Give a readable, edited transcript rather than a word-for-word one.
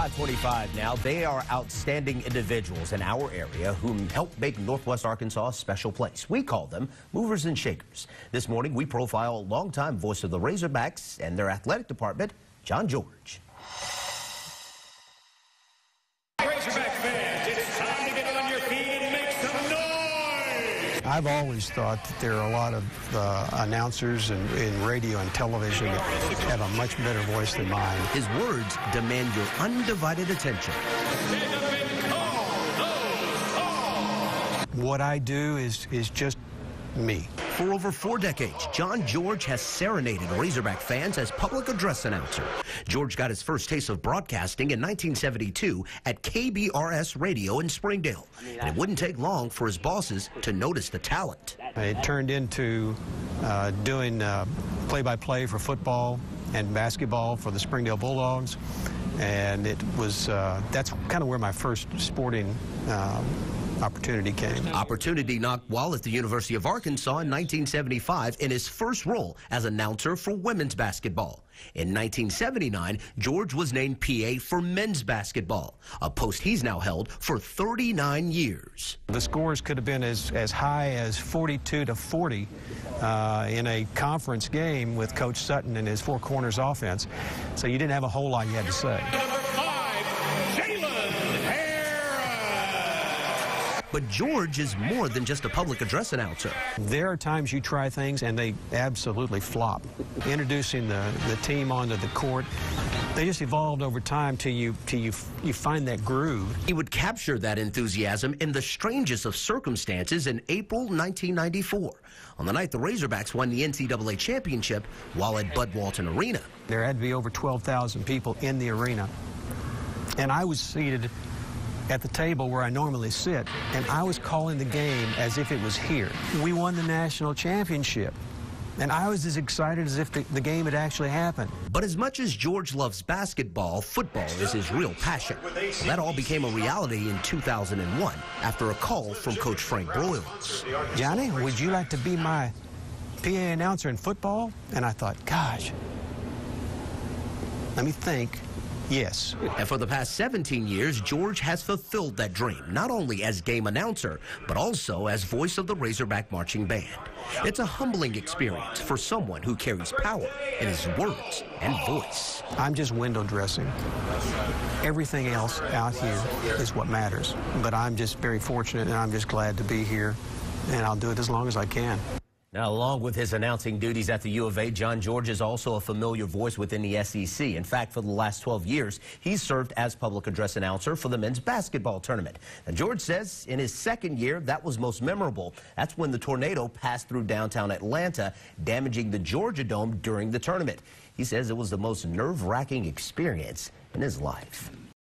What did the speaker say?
525 now. They are outstanding individuals in our area who help make Northwest Arkansas a special place. We call them movers and shakers. This morning, we profile a longtime voice of the Razorbacks and their athletic department, John George. Razorback fans, it's time to get on your feet and make some noise! I've always thought that there are a lot of announcers in radio and television that have a much better voice than mine. His words demand your undivided attention. What I do is just me. For over 4 decades, John George has serenaded Razorback fans as public address announcer. George got his first taste of broadcasting in 1972 at KBRS Radio in Springdale. And it wouldn't take long for his bosses to notice the talent. It turned into doing play-by-play for football and basketball for the Springdale Bulldogs. And it was, that's kind of where my first sporting opportunity came. Opportunity knocked while at the University of Arkansas in 1975 in his first role as announcer for women's basketball. In 1979, George was named PA for men's basketball, a post he's now held for 39 years. The scores could have been as high as 42-40 in a conference game with Coach Sutton and his four corners offense. So you didn't have a whole lot you had to say. But George is more than just a public address announcer. There are times you try things and they absolutely flop. Introducing the team onto the court, they just evolved over time till you find that groove. He would capture that enthusiasm in the strangest of circumstances in April 1994, on the night the Razorbacks won the NCAA championship while at Bud Walton Arena. There had to be over 12,000 people in the arena, and I was seated at the table where I normally sit, and I was calling the game as if it was here. We won the national championship, and I was as excited as if the game had actually happened. But as much as George loves basketball, football is his real passion. Well, that all became a reality in 2001 after a call from Coach Frank Broyles. Johnny, would you like to be my PA announcer in football? And I thought, gosh, let me think. Yes. And for the past 17 years, George has fulfilled that dream, not only as game announcer, but also as voice of the Razorback Marching Band. It's a humbling experience for someone who carries power in his words and voice. I'm just window dressing. Everything else out here is what matters. But I'm just very fortunate, and I'm just glad to be here, and I'll do it as long as I can. Now, along with his announcing duties at the U of A, John George is also a familiar voice within the SEC. In fact, for the last 12 years, he's served as public address announcer for the men's basketball tournament. Now, George says in his second year, that was most memorable. That's when the tornado passed through downtown Atlanta, damaging the Georgia Dome during the tournament. He says it was the most nerve-wracking experience in his life.